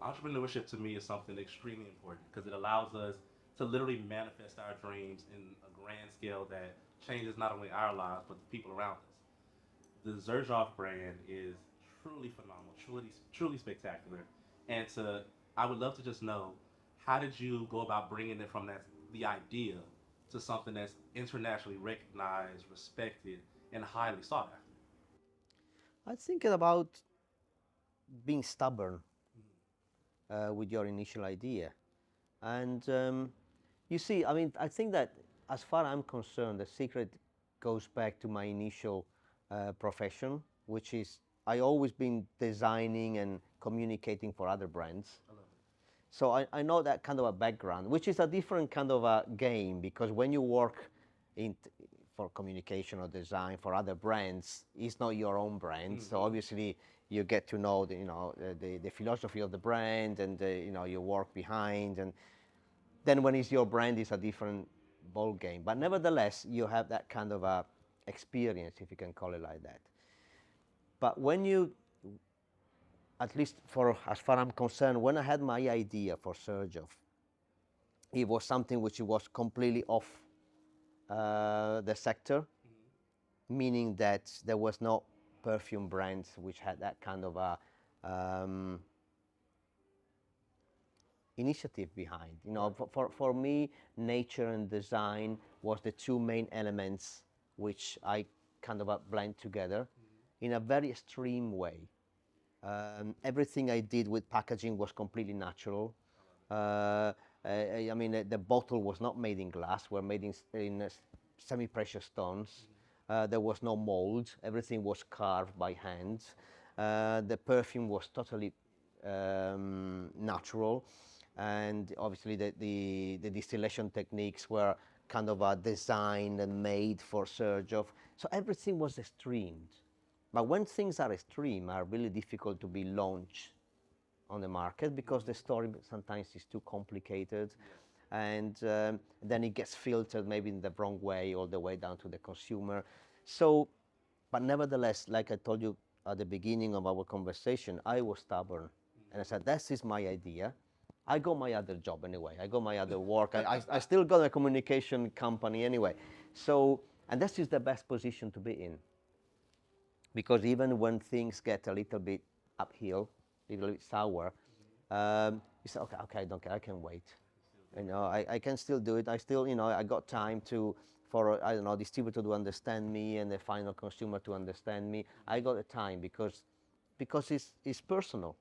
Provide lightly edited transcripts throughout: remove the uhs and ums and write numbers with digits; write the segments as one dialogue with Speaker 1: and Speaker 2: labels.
Speaker 1: Entrepreneurship to me is something extremely important because it allows us to literally manifest our dreams in a grand scale that changes not only our lives but the people around us. The Zerjoff brand is truly phenomenal, truly spectacular. And I would love to just know, how did you go about bringing it from the idea to something that's internationally recognized, respected, and highly sought after?
Speaker 2: I think about being stubborn with your initial idea. And you see, I mean, I think that as far as I'm concerned, the secret goes back to my initial profession, which is I always been designing and communicating for other brands.
Speaker 1: I love it.
Speaker 2: So I know that kind of a background, which is a different kind of a game because when you work in for communication or design for other brands, it's not your own brand. So
Speaker 1: Mm-hmm.
Speaker 2: obviously you get to know the philosophy of the brand and your work behind. And then when it's your brand, it's a different ball game. But nevertheless, you have that kind of a experience, if you can call it like that. But when you, at least for as far as I'm concerned, when I had my idea for Sergio, it was something which was completely off the sector, meaning that there was no perfume brands which had that kind of a initiative behind.
Speaker 1: Right.
Speaker 2: For me, nature and design was the two main elements which I kind of blend together in a very extreme way. Everything I did with packaging was completely natural. I mean, the bottle was not made in glass; were made in semi-precious stones. There was no mold. Everything was carved by hand. The perfume was totally natural, and obviously the distillation techniques were kind of designed and made for Sergio. So everything was extremed. But when things are extreme, are really difficult to be launched on the market because the story sometimes is too complicated,
Speaker 1: Yes.
Speaker 2: and then it gets filtered maybe in the wrong way all the way down to the consumer. So, but nevertheless, like I told you at the beginning of our conversation, I was stubborn, and I said, "This is my idea." I got my other job anyway. I got my other work. I still got a communication company anyway. So, and this is the best position to be in because even when things get a little bit uphill, a little bit sour, you say, okay, okay, I don't care, I can wait. I can still do it. I still, I got time to, for, I don't know, distributor to understand me and the final consumer to understand me. I got the time because it's personal.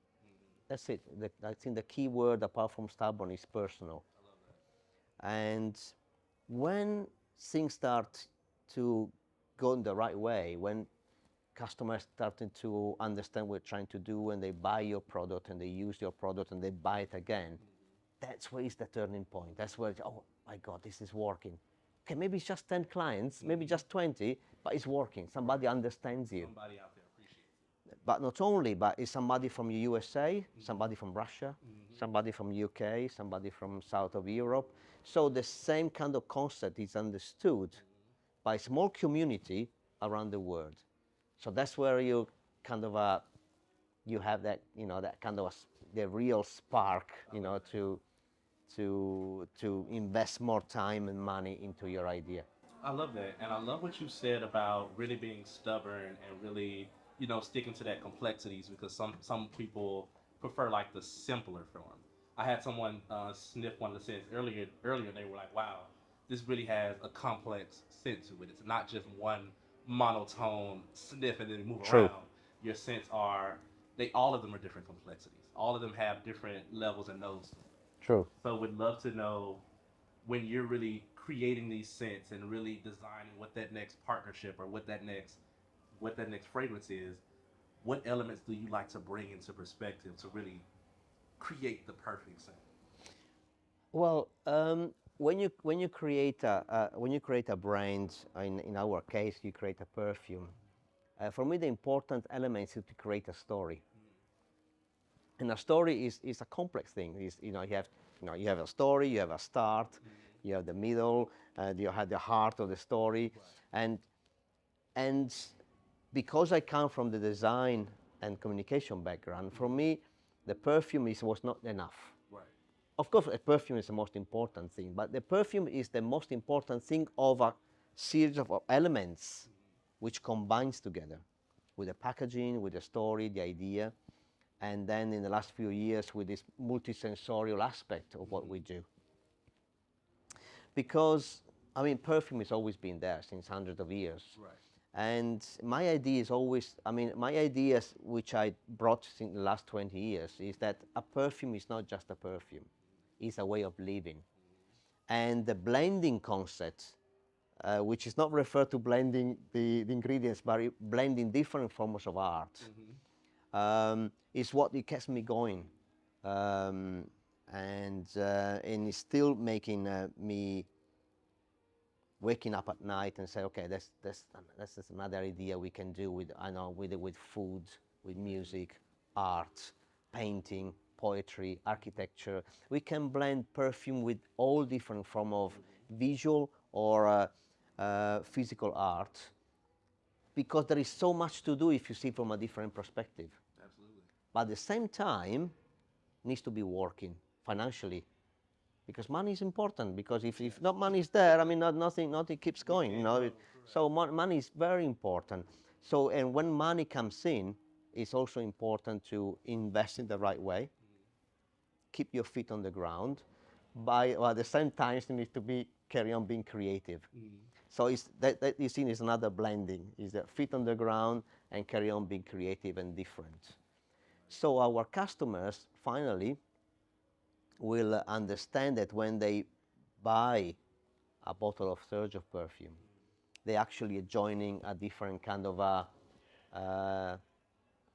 Speaker 2: That's it. I think the key word apart from stubborn is personal.
Speaker 1: I love that.
Speaker 2: And when things start to go in the right way, when customers starting to understand what you're trying to do and they buy your product and they use your product and they buy it again, that's where is the turning point. That's where, oh my God, this is working. Okay, maybe it's just 10 clients, maybe just 20, but it's working. Somebody understands you.
Speaker 1: Somebody out there appreciates
Speaker 2: But not only, but it's somebody from the USA, somebody from Russia,
Speaker 1: it. Mm-hmm.
Speaker 2: somebody from UK, somebody from south of Europe. So the same kind of concept is understood by a small community around the world. So that's where you kind of you have that that kind of the real spark
Speaker 1: I love that.
Speaker 2: to invest more time and money into your idea.
Speaker 1: I love that. And I love what you said about really being stubborn and really, sticking to that complexities because some people prefer like the simpler form. I had someone sniff one of the scents earlier and they were like, wow, this really has a complex scent to it. It's not just one monotone sniff and then move
Speaker 2: True.
Speaker 1: around. Your scents are they all of them are different complexities. All of them have different levels and notes to them.
Speaker 2: True.
Speaker 1: So would love to know when you're really creating these scents and really designing what that next partnership or what that next fragrance is, what elements do you like to bring into perspective to really create the perfect scent?
Speaker 2: Well, when you create a brand, in our case, you create a perfume. For me, the important element is to create a story. And a story is a complex thing. You have a story, you have a start, you have the middle, you have the heart of the story,
Speaker 1: Right.
Speaker 2: and and because I come from the design and communication background, for me, The perfume was not enough.
Speaker 1: Right.
Speaker 2: Of course, a perfume is the most important thing, but the perfume is the most important thing of a series of elements which combines together with the packaging, with the story, the idea, and then in the last few years with this multisensorial aspect of what we do. Because, I mean, perfume has always been there since hundreds of years.
Speaker 1: Right.
Speaker 2: And my idea is always, I mean, my ideas which I brought in the last 20 years is that a perfume is not just a perfume, it's a way of living. And the blending concept, which is not referred to blending the ingredients, but blending different forms of art, is what it keeps me going. And it's still making me waking up at night and say, okay, that's another idea we can do with, I know, with food, with music, art, painting, poetry, architecture. We can blend perfume with all different form of visual or physical art, because there is so much to do if you see from a different perspective.
Speaker 1: Absolutely.
Speaker 2: But at the same time, needs to be working financially, because money is important. Because if not money is there, I mean, nothing keeps going. You know, so money is very important. So, and when money comes in, it's also important to invest in the right way, keep your feet on the ground, well, at the same time you need to carry on being creative. So it's that you see is another blending, is that feet on the ground and carry on being creative and different. So our customers finally will understand that when they buy a bottle of Sergio perfume, they actually are joining a different kind of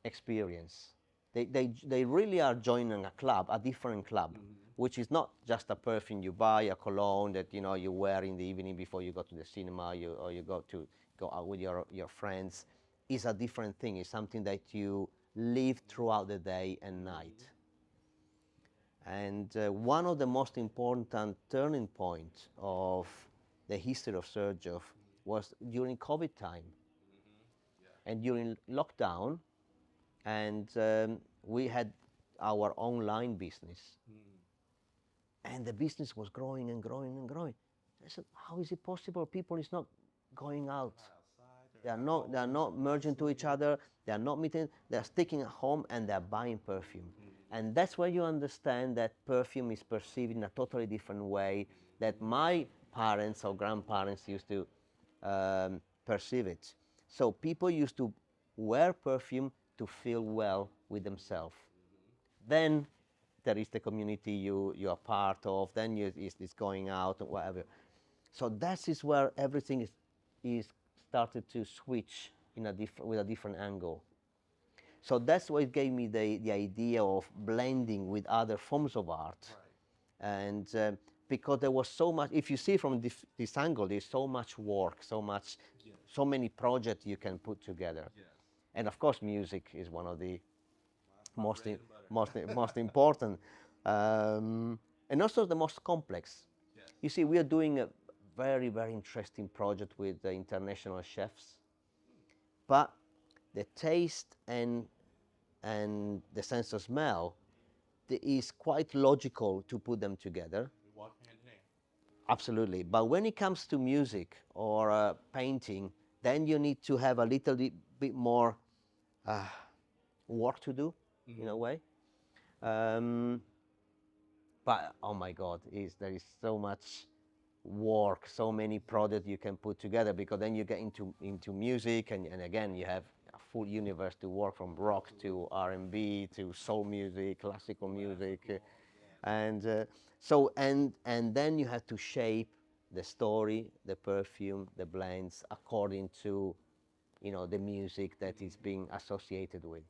Speaker 2: experience. They really are joining a club, a different club, which is not just a perfume you buy, a cologne that you wear in the evening before you go to the cinema, or you go out with your friends. It's a different thing. It's something that you live throughout the day and night. And one of the most important turning points of the history of Sergio was during COVID time and during lockdown, and we had our online business, and the business was growing and growing and growing. I said, how is it possible? People is not going out. They are not merging to each other. They are not meeting. They are sticking at home and they are buying perfume. And that's where you understand that perfume is perceived in a totally different way that my parents or grandparents used to perceive it. So people used to wear perfume to feel well with themselves. Then there is the community you are part of. Then it's going out or whatever. So that is where everything is started to switch with a different angle. So that's what gave me the idea of blending with other forms of art. Right. And because there was so much, if you see from this angle, there's so much work, so many projects you can put together. Yeah. And of course, music is one of the most important, and also the most complex. Yes. You see, we are doing a very, very interesting project with the international chefs, but the taste and the sense of smell, it is quite logical to put them together.
Speaker 1: We walk hand in hand.
Speaker 2: Absolutely. But when it comes to music or painting, then you need to have a little bit more work to do, in a way. But oh my God, there is so much work, so many projects you can put together, because then you get into music, and again you have a full universe to work, from rock to R&B to soul music, classical music, and then you have to shape the story, the perfume, the blends according to the music that is being associated with.